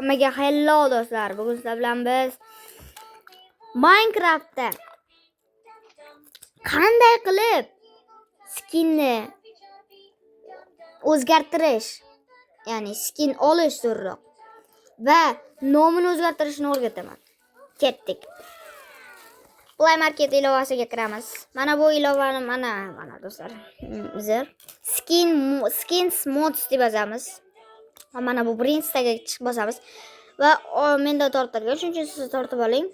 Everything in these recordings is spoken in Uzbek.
Hammaga hello do'stlar. Bugun sizlar bilan biz Minecraftda qanday qilib skinni o'zgartirish, ya'ni skin olish zo'rroq va nomini o'zgartirishni o'rgataman. Ketdik. Play Market ilovasiga kiramiz. Mana bu ilovani mana do'stlar. Bizlar skins mods deb yozamiz. Mana bu birinchisiga bosamiz va menda tortilgan, shuning uchun siz tortib oling.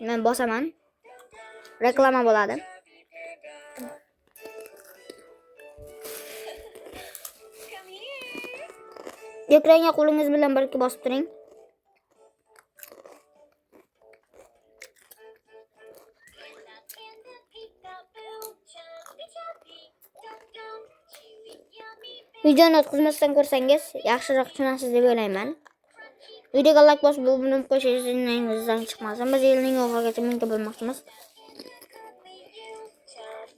Men bosaman. Reklama bo'ladi. Ekranga qo'lingiz bilan birga bosib turing. Videoni o'tkazmasdan ko'rsangiz yaxshiroq tushunasiz deb o'ylayman. Videoga like bosib, buni qo'shishingizdan chiqmasin. Biz yilning oxirigacha mingta bo'lmoqchimiz.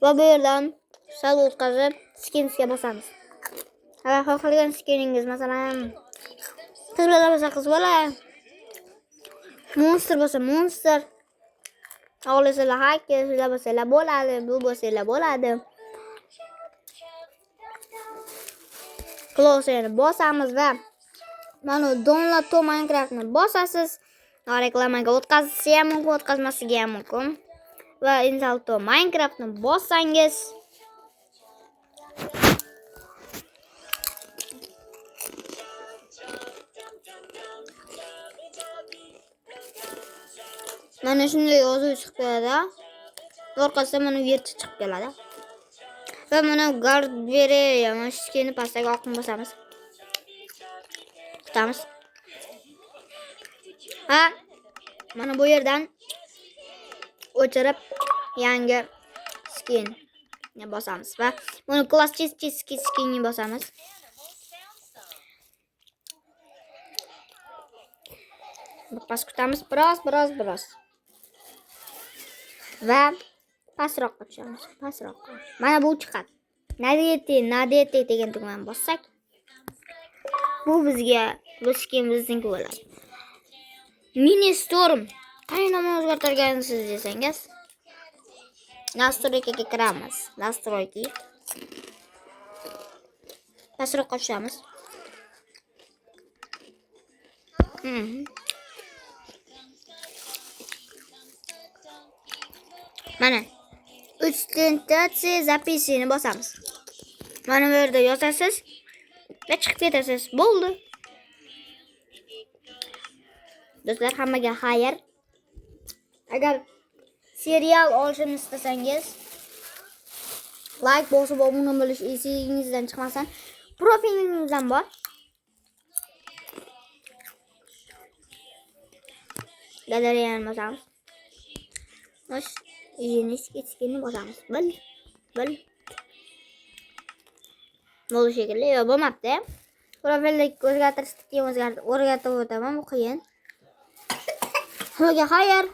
Va bu yerdan sal o'tkazib skinsga bosamiz. Agar xohlagan skiningiz, masalan, qizlar bo'lsa qiz bola, monster bo'lsa monster, xohlasanglar hacker bo'lsa bo'ladi, bu bo'lsa bo'ladi. Close-ni bosamiz va mana download to Minecraftni bosasiz. Reklamaga o'tkazsa ham mumkin, o'tkazmasligi ham mumkin. Va install to Minecraftni bossangiz mana shunday yozuv chiqib keladi. Orqasida mana yerchi chiqib keladi. Va mana guard beri, mana skinni pastga oqim bosamiz. Tutamiz. Ha, mana bu yerdan o'chirib yangi skinni bosamiz va buni klassik skinni bosamiz. Pas kutamiz biroz. Va pastroqqa tushamiz. Pastroqqa. Mana bu chiqadi. Nadeti degan tugmani bossak, bu bizga bu skin bizniki bo'ladi. Mini Storm qaynama o'zgartirgansiz desangiz, nastroykaga kiramiz. Nastroyki. Pastroqqa tushamiz. Mana Ustentatsiya zapisini bosamiz. Mana bu yerda yozasiz va chiqib ketasiz. Bo'ldi. Do'stlar, hammaga xayr. Agar serial olishni istasangiz, like bosib obuna bo'lish esingizdan chiqmasin. Profilingizdan bor. Galeriyani bosamiz. Xo'sh, skinni bosamiz. Bil. Bo'li shekilli, yo bo'lmabdi. Profildagi o'zgartirishni o'rgatib o'taman, bu qiyin. Hammaga xayr.